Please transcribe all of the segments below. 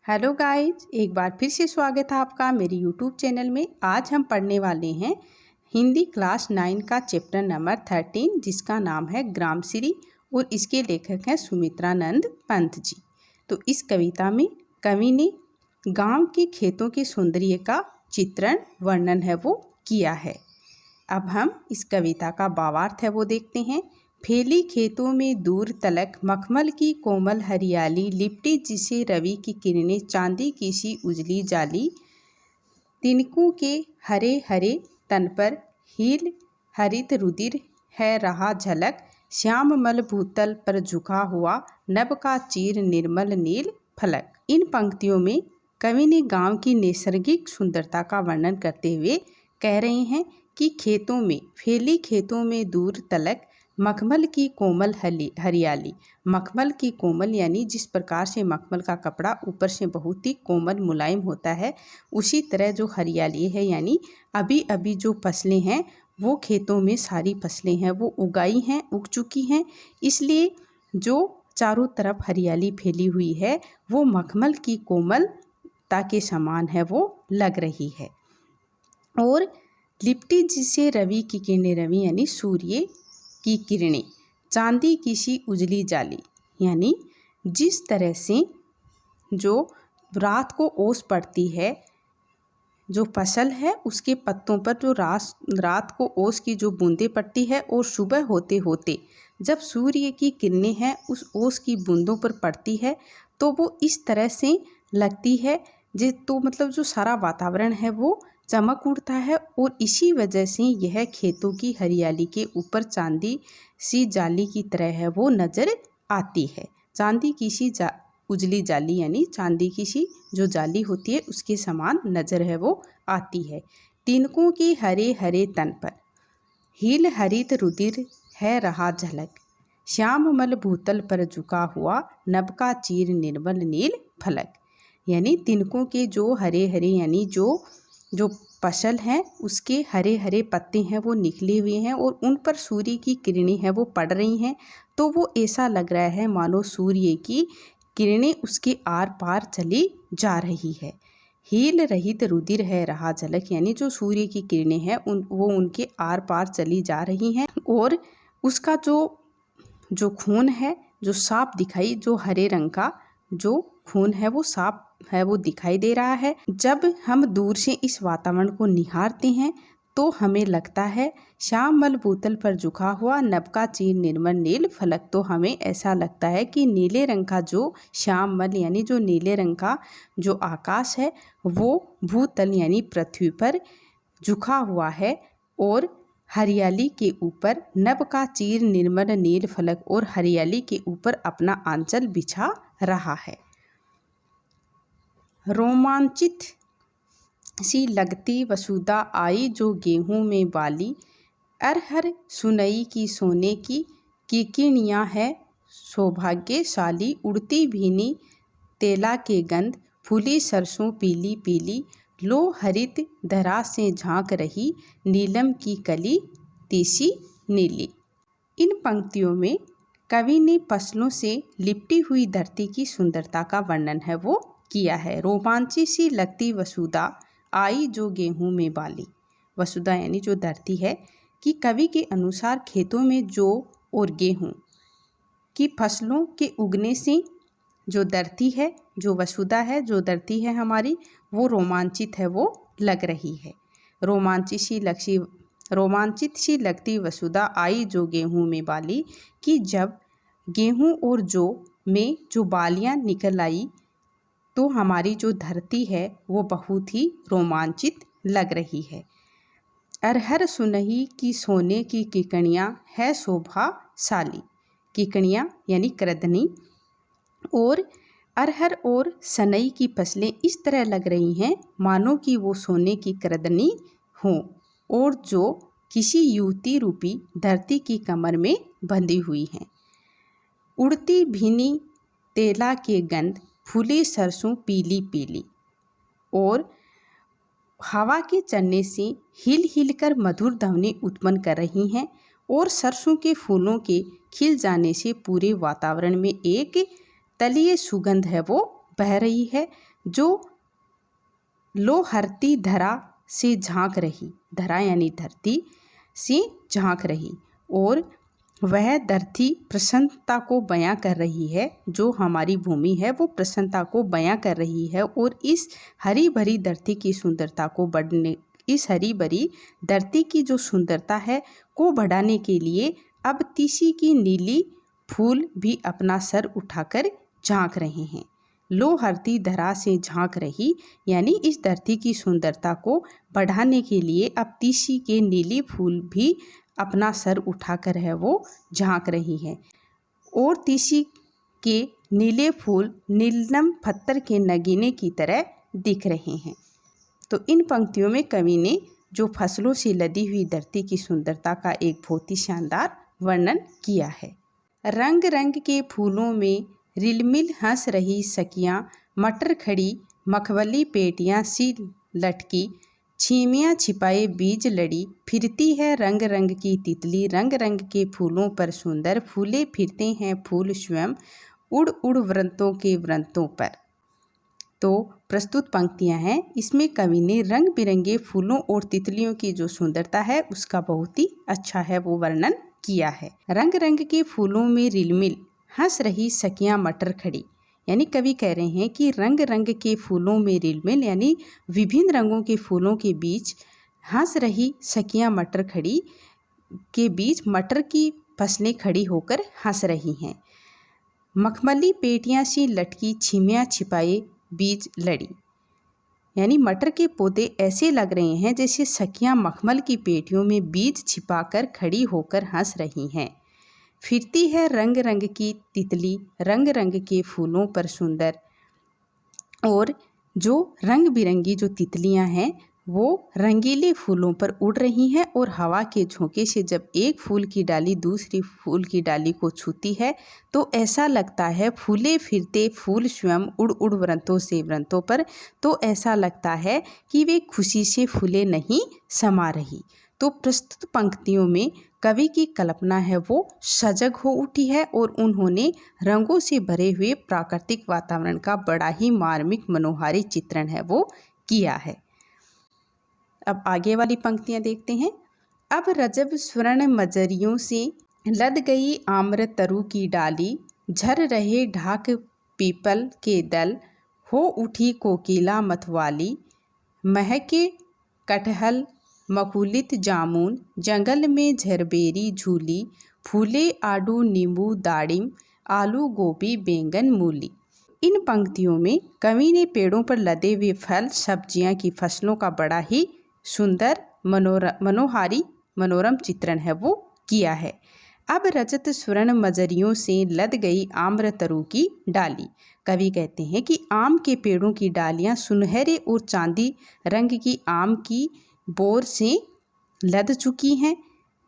Hello guys, एक बार फिर से स्वागत है आपका मेरे यूट्यूब चैनल में। आज हम पढ़ने वाले हैं हिंदी क्लास 9 का चैप्टर नंबर 13, जिसका नाम है ग्रामश्री और इसके लेखक हैं सुमित्रानंद पंत जी। तो इस कविता में कवि ने गांव के खेतों के सौंदर्य का चित्रण वर्णन है वो किया है। अब हम इस कविता का भावार्थ है वो देखते हैं। फैली खेतों में दूर तलक मखमल की कोमल हरियाली, लिपटी जिसे रवि की किरणें, चांदी की सी उजली जाली। तिनकों के हरे हरे तन पर हील हरित रुधिर है रहा झलक, श्याममल भूतल पर झुका हुआ नभ का चीर निर्मल नील फलक। इन पंक्तियों में कवि ने गांव की नैसर्गिक सुंदरता का वर्णन करते हुए कह रहे हैं कि खेतों में फैली खेतों में दूर तलक मखमल की कोमल हरियाली। मखमल की कोमल यानी जिस प्रकार से मखमल का कपड़ा ऊपर से बहुत ही कोमल मुलायम होता है, उसी तरह जो हरियाली है यानी अभी अभी जो फसलें हैं वो खेतों में सारी फसलें हैं वो उग चुकी हैं, इसलिए जो चारों तरफ हरियाली फैली हुई है वो मखमल की कोमलता के समान है वो लग रही है। और लिपटी जिसे रवि की किरणें, रवि यानी सूर्य की किरणें, चांदी की सी उजली जाली यानी जिस तरह से जो रात को ओस पड़ती है, जो फसल है उसके पत्तों पर जो रात को ओस की जो बूंदें पड़ती है और सुबह होते होते जब सूर्य की किरणें हैं उस ओस की बूंदों पर पड़ती है तो वो इस तरह से लगती है तो मतलब जो सारा वातावरण है वो चमक उठता है। और इसी वजह से यह खेतों की हरियाली के ऊपर चांदी सी जाली की तरह है वो नज़र आती है। चांदी की सी उजली जाली यानी चांदी की सी जो जाली होती है उसके समान नज़र है वो आती है। तिनकों के हरे हरे तन पर हील हरित रुधिर है रहा झलक, श्याममल भूतल पर झुका हुआ नभ का चीर निर्मल नील फलक। यानी तिनकों के जो हरे हरे यानी जो फसल है उसके हरे हरे पत्ते हैं वो निकले हुए हैं और उन पर सूर्य की किरणें हैं वो पड़ रही हैं, तो वो ऐसा लग रहा है मानो सूर्य की किरणें उसके आर पार चली जा रही है। हील रहित रुधिर है रहा झलक यानी जो सूर्य की किरणें हैं वो उनके आर पार चली जा रही हैं और उसका जो खून है जो साफ दिखाई, जो हरे रंग का जो खून है वो साफ है वो दिखाई दे रहा है। जब हम दूर से इस वातावरण को निहारते हैं तो हमें लगता है श्यामल भूतल पर झुका हुआ नभ का चीर निर्मल नील फलक। तो हमें ऐसा लगता है कि नीले रंग का जो श्यामल यानी जो नीले रंग का जो आकाश है वो भूतल यानी पृथ्वी पर झुका हुआ है और हरियाली के ऊपर नभ का चीर निर्मल नील फलक और हरियाली के ऊपर अपना आंचल बिछा रहा है। रोमांचित सी लगती वसुधा आई जो गेहूं में बाली, अरहर सुनई की सोने की किकिणियाँ है सौभाग्यशाली, उड़ती भीनी तेला के गंध, फूली सरसों पीली पीली, लो हरित धरा से झांक रही नीलम की कली तीसी नीली। इन पंक्तियों में कवि ने फसलों से लिपटी हुई धरती की सुंदरता का वर्णन है वो किया है। रोमांची सी लगती वसुधा आई जो गेहूं में बाली, वसुधा यानी जो धरती है, कि कवि के अनुसार खेतों में जौ और गेहूं की फसलों के उगने से जो धरती है, जो वसुधा है, जो धरती है हमारी, वो रोमांचित है वो लग रही है। रोमांचित सी लगती वसुधा आई जो गेहूं में बाली, कि जब गेहूं और जौ में जो बालियां निकल आई तो हमारी जो धरती है वो बहुत ही रोमांचित लग रही है। अरहर सुनही की सोने की किकणियाँ है शोभाशाली, किकणियाँ यानी करदनी, और अरहर और सनई की फसलें इस तरह लग रही हैं मानो कि वो सोने की करदनी हों और जो किसी युवती रूपी धरती की कमर में बंधी हुई हैं। उड़ती भीनी तेला के गंध, फूली सरसों पीली पीली, और हवा के चलने से हिल हिल कर मधुर ध्वनि उत्पन्न कर रही हैं और सरसों के फूलों के खिल जाने से पूरे वातावरण में एक तलीय सुगंध है वो बह रही है। जो लोहरती धरा से झांक रही, धरा यानी धरती से झांक रही, और वह धरती प्रसन्नता को बयां कर रही है। जो हमारी भूमि है वो प्रसन्नता को बयां कर रही है, और इस हरी भरी धरती की सुंदरता को बढ़ने इस हरी भरी धरती की जो सुंदरता है को बढ़ाने के लिए अब तीसी की नीली फूल भी अपना सर उठाकर झांक रहे हैं। लोहरती धरा से झांक रही यानी इस धरती की सुंदरता को बढ़ाने के लिए अब तीसी के नीली फूल भी अपना सर उठाकर है वो झांक रही है, और तीसी के नीले फूल नीलम पत्थर के नगीने की तरह दिख रहे हैं। तो इन पंक्तियों में कवि ने जो फसलों से लदी हुई धरती की सुंदरता का एक बहुत ही शानदार वर्णन किया है। रंग रंग के फूलों में रिलमिल हंस रही सखियां, मटर खड़ी मखमली पेटियां सी लटकी, छीमियां छिपाए बीज लड़ी, फिरती है रंग रंग की तितली, रंग रंग के फूलों पर सुंदर, फूले फिरते हैं फूल स्वयं, उड़ उड़ वृंतों के वृंतों पर। तो प्रस्तुत पंक्तियां हैं, इसमें कवि ने रंग बिरंगे फूलों और तितलियों की जो सुंदरता है उसका बहुत ही अच्छा है वो वर्णन किया है। रंग रंग के फूलों में रिलमिल हंस रही सखियां मटर खड़ी, यानी कवि कह रहे हैं कि रंग रंग के फूलों में रिलमिल यानी विभिन्न रंगों के फूलों के बीच हंस रही सखियां मटर खड़ी के बीच मटर की फसलें खड़ी होकर हंस रही हैं। मखमली पेटियां सी लटकी, छीमियां छिपाए बीज लड़ी, यानी मटर के पौधे ऐसे लग रहे हैं जैसे सखियां मखमल की पेटियों में बीज छिपाकर खड़ी होकर हंस रही हैं। फिरती है रंग रंग की तितली, रंग रंग के फूलों पर सुंदर, और जो रंग बिरंगी जो तितलियां हैं वो रंगीले फूलों पर उड़ रही हैं, और हवा के झोंके से जब एक फूल की डाली दूसरी फूल की डाली को छूती है तो ऐसा लगता है फूले फिरते फूल स्वयं, उड़ उड़ वृंतों से वृंतों पर, तो ऐसा लगता है कि वे खुशी से फूले नहीं समा रही। तो प्रस्तुत पंक्तियों में कवि की कल्पना है वो सजग हो उठी है, और उन्होंने रंगों से भरे हुए प्राकृतिक वातावरण का बड़ा ही मार्मिक मनोहारी चित्रण है वो किया है। अब आगे वाली पंक्तियां देखते हैं। अब रजब स्वर्ण मजरियों से लद गई आम्र तरु की डाली, झर रहे ढाक पीपल के दल, हो उठी कोकिला मतवाली, महके कटहल मकुलित जामुन, जंगल में झरबेरी झूली, फूले आडू नींबू दाड़िम, आलू गोभी बैंगन मूली। इन पंक्तियों में कवि ने पेड़ों पर लदे हुए फल सब्जियां की फसलों का बड़ा ही सुंदर मनोहारी मनोरम चित्रण है वो किया है। अब रजत स्वर्ण मजरियों से लद गई आम्र तरु की डाली, कवि कहते हैं कि आम के पेड़ों की डालियां सुनहरे और चांदी रंग की आम की बोर से लद चुकी हैं।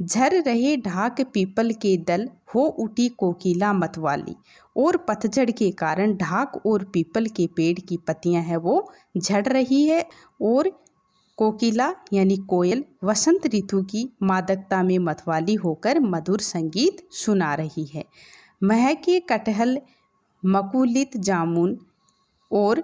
झर रहे ढाक पीपल के दल, हो उठी कोकिला मतवाली, और पतझड़ के कारण ढाक और पीपल के पेड़ की पत्तियां हैं वो झड़ रही है, और कोकिला यानी कोयल वसंत ऋतु की मादकता में मतवाली होकर मधुर संगीत सुना रही है। महके कटहल मकुलित जामुन, और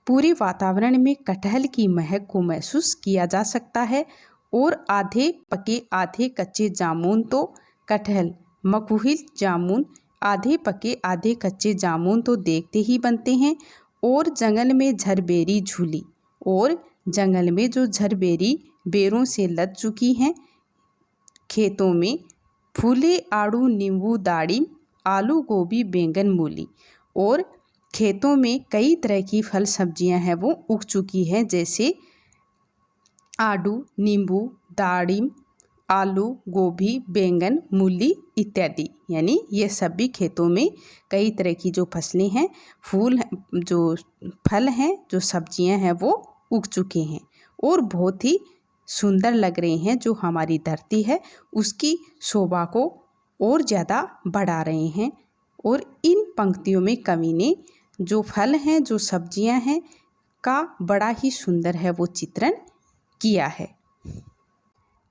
पूरे वातावरण में कटहल की महक को महसूस किया जा सकता है, और आधे पके आधे कच्चे जामुन, तो कटहल मकुलित जामुन आधे पके आधे कच्चे जामुन तो देखते ही बनते हैं। और जंगल में झरबेरी झूली, और जंगल में जो झरबेरी बेरों से लद चुकी हैं। खेतों में फूले आड़ू नींबू दाड़िम, आलू गोभी बैंगन मूली, और खेतों में कई तरह की फल सब्जियां हैं वो उग चुकी हैं, जैसे आड़ू नींबू दाड़िम आलू गोभी बैंगन मूली इत्यादि। यानी ये सभी खेतों में कई तरह की जो फसलें हैं, फूल जो फल हैं, जो सब्जियां हैं वो उग चुके हैं और बहुत ही सुंदर लग रहे हैं। जो हमारी धरती है उसकी शोभा को और ज़्यादा बढ़ा रहे हैं। और इन पंक्तियों में कवि ने जो फल हैं, जो सब्जियां हैं का बड़ा ही सुंदर है वो चित्रण किया है।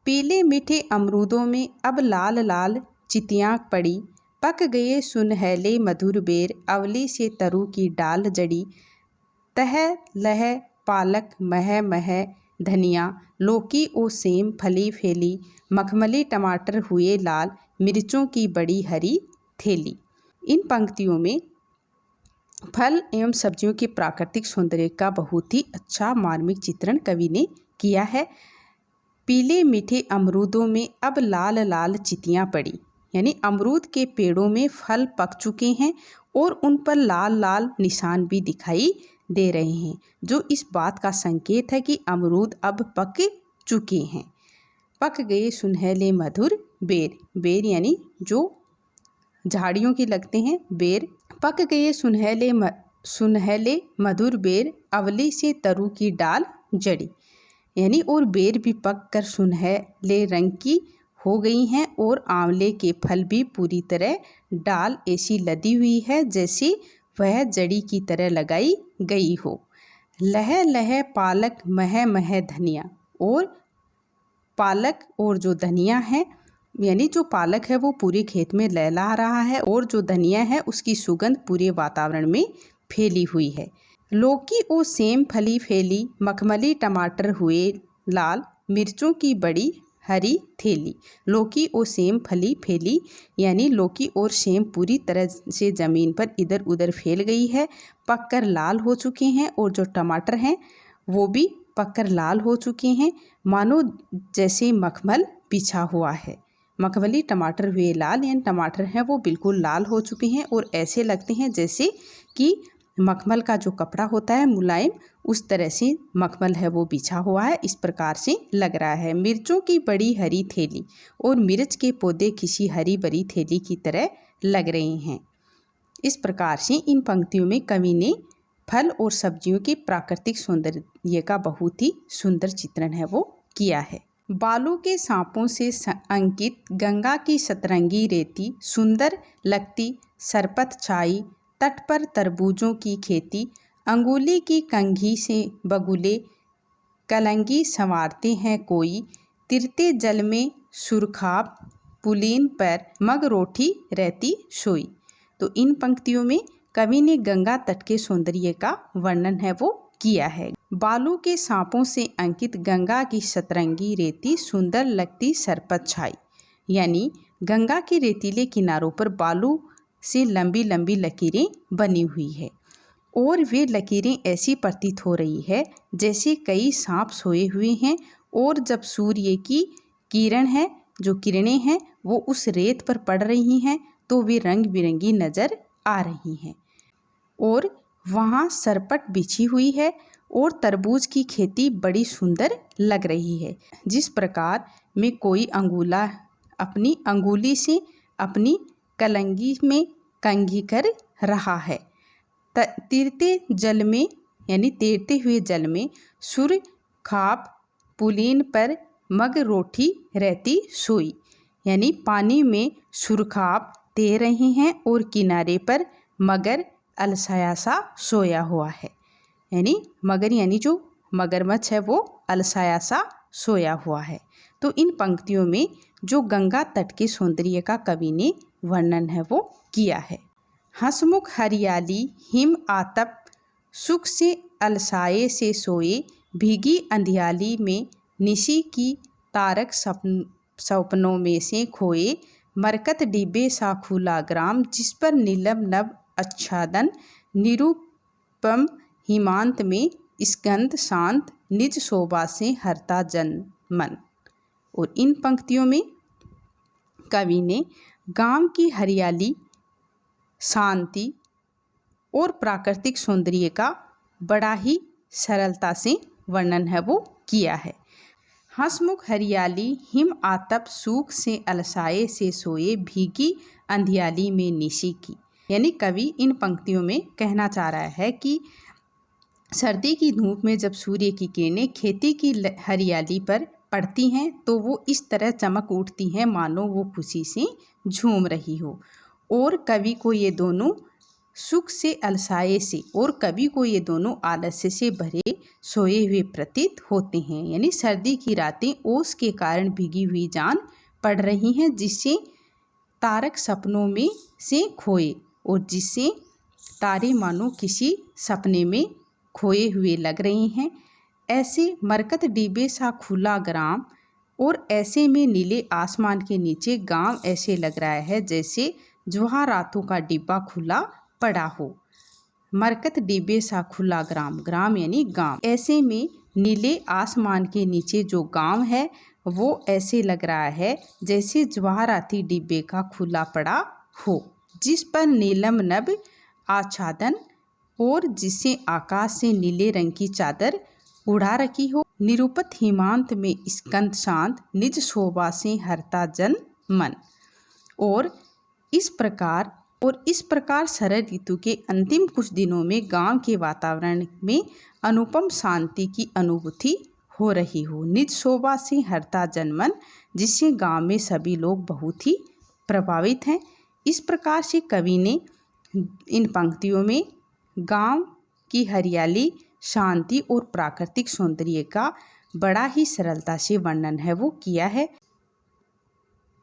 पीले मीठे अमरूदों में अब लाल लाल चितियाँ पड़ी, पक गए सुनहले मधुर बेर, अवली से तरु की डाल जड़ी, तह लह पालक मह मह धनिया, लौकी ओ सेम फली फैली, मखमली टमाटर हुए लाल, मिर्चों की बड़ी हरी थैली। इन पंक्तियों में फल एवं सब्जियों के प्राकृतिक सौंदर्य का बहुत ही अच्छा मार्मिक चित्रण कवि ने किया है। पीले मीठे अमरूदों में अब लाल लाल चितियाँ पड़ी, यानी अमरूद के पेड़ों में फल पक चुके हैं और उन पर लाल लाल निशान भी दिखाई दे रहे हैं, जो इस बात का संकेत है कि अमरूद अब पक चुके हैं। पक गए सुनहले मधुर बेर, बेर यानी जो झाड़ियों की लगते हैं बेर। पक गए सुनहले मधुर बेर, अवली से तरु की डाल जड़ी, यानी और बेर भी पक कर सुनहले रंग की हो गई हैं और आंवले के फल भी पूरी तरह डाल ऐसी लदी हुई है जैसे वह जड़ी की तरह लगाई गई हो। लह लह पालक मह मह धनिया, और पालक और जो धनिया है, यानी जो पालक है वो पूरे खेत में लहला रहा है और जो धनिया है उसकी सुगंध पूरे वातावरण में फैली हुई है। लौकी ओ सेम फली फैली, मखमली टमाटर हुए लाल, मिर्चों की बड़ी हरी थैली। लौकी और सेम फली फैली, यानी लौकी और सेम पूरी तरह से ज़मीन पर इधर उधर फैल गई है, पककर लाल हो चुके हैं, और जो टमाटर हैं वो भी पककर लाल हो चुके हैं, मानो जैसे मखमल बिछा हुआ है। मखमली टमाटर हुए लाल, यानी टमाटर हैं वो बिल्कुल लाल हो चुके हैं और ऐसे लगते हैं जैसे कि मखमल का जो कपड़ा होता है मुलायम, उस तरह से मखमल है वो बिछा हुआ है, इस प्रकार से लग रहा है। मिर्चों की बड़ी हरी थैली, और मिर्च के पौधे किसी हरी भरी थैली की तरह लग रहे हैं। इस प्रकार से इन पंक्तियों में कवि ने फल और सब्जियों के प्राकृतिक सौंदर्य का बहुत ही सुंदर चित्रण है वो किया है। बालों के सांपों से अंकित गंगा की सतरंगी रेती, सुंदर लगती सरपत छाई, तट पर तरबूजों की खेती, अंगुली की कंघी से बगुले कलंगी संवारते हैं कोई, तिरते जल में सुरखाब, पुलीन पर मग रोटी रहती सोई। तो इन पंक्तियों में कवि ने गंगा तट के सौंदर्य का वर्णन है वो किया है। बालू के सांपों से अंकित गंगा की सतरंगी रेती, सुंदर लगती सरपत छाई, यानी गंगा के रेतीले किनारों पर बालू से लंबी लंबी लकीरें बनी हुई है और वे लकीरें ऐसी प्रतीत हो रही है जैसे कई सांप सोए हुए हैं, और जब सूर्य की किरण है जो किरणें हैं वो उस रेत पर पड़ रही हैं तो वे रंग बिरंगी नज़र आ रही हैं। और वहाँ सरपट बिछी हुई है और तरबूज की खेती बड़ी सुंदर लग रही है। जिस प्रकार में कोई अंगूला अपनी अंगुली से अपनी कलंगी में कंघी कर रहा है। तैरते जल में, यानी तैरते हुए जल में, सुर खाप पुलीन पर मग रोटी रहती सोई, यानी पानी में सुरखाप तैर रहे हैं और किनारे पर मगर अलसाया सा सोया हुआ है, यानी मगर यानी जो मगरमच्छ है वो अलसाया सा सोया हुआ है। तो इन पंक्तियों में जो गंगा तट के सौंदर्य का कवि ने वर्णन है वो किया है। हंसमुख हरियाली हिम आतप, सुख से अलसाए से सोए, भीगी अंधियाली में निशी की तारक सपनों में से खोए, मरकत डिब्बे सा खुला ग्राम, जिस पर नीलम नभ आच्छादन, निरुपम हिमांत में स्कंद शांत, निज शोभा से हरता जन मन। और इन पंक्तियों में कवि ने गांव की हरियाली, शांति और प्राकृतिक सौंदर्य का बड़ा ही सरलता से वर्णन है वो किया है। हंसमुख हरियाली हिम आतप, सूख से अलसाए से सोए, भीगी अंधियाली में निशी की, यानी कवि इन पंक्तियों में कहना चाह रहा है कि सर्दी की धूप में जब सूर्य की किरणें खेती की हरियाली पर पड़ती हैं तो वो इस तरह चमक उठती हैं मानो वो खुशी से झूम रही हो। और कवि को ये दोनों सुख से अलसाए से और कवि को ये दोनों आलस्य से भरे सोए हुए प्रतीत होते हैं, यानी सर्दी की रातें ओस के कारण भीगी हुई जान पड़ रही हैं, जिससे तारक सपनों में से खोए और जिससे तारे मानो किसी सपने में खोए हुए लग रहे हैं। ऐसे मरकत डिब्बे सा खुला ग्राम और ऐसे में नीले आसमान के नीचे गांव ऐसे लग रहा है जैसे जवाहरातों का डिब्बा खुला पड़ा हो। मरकत डिब्बे सा खुला ग्राम, ग्राम यानी गांव। ऐसे में नीले आसमान के नीचे जो गांव है वो ऐसे लग रहा है जैसे जवाहराती डिब्बे का खुला पड़ा हो, जिस पर नीलम नभ आच्छादन और जिसे आकाश से नीले रंग की चादर उड़ा रखी हो। निरुपत हिमांत में स्कंद शांत, निज शोभा से हरता जन मन। और इस प्रकार शरद ऋतु के अंतिम कुछ दिनों में गांव के वातावरण में अनुपम शांति की अनुभूति हो रही हो। निज शोभा से हरता जनमन, जिससे गांव में सभी लोग बहुत ही प्रभावित हैं। इस प्रकार से कवि ने इन पंक्तियों में गांव की हरियाली, शांति और प्राकृतिक सौंदर्य का बड़ा ही सरलता से वर्णन है वो किया है।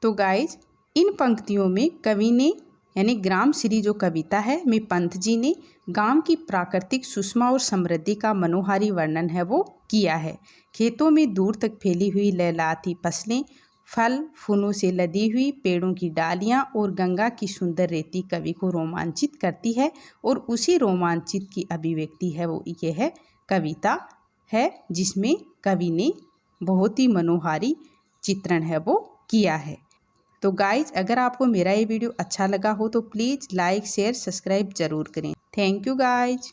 तो गाइज, इन पंक्तियों में कवि ने यानी ग्राम श्री जो कविता है में पंत जी ने गांव की प्राकृतिक सुषमा और समृद्धि का मनोहारी वर्णन है वो किया है। खेतों में दूर तक फैली हुई लहलहाती फसलें, फल फूलों से लदी हुई पेड़ों की डालियां और गंगा की सुंदर रेती कवि को रोमांचित करती है और उसी रोमांचित की अभिव्यक्ति है वो ये है कविता है, जिसमें कवि ने बहुत ही मनोहारी चित्रण है वो किया है। तो गाइज, अगर आपको मेरा ये वीडियो अच्छा लगा हो तो प्लीज़ लाइक शेयर सब्सक्राइब ज़रूर करें। Thank you guys.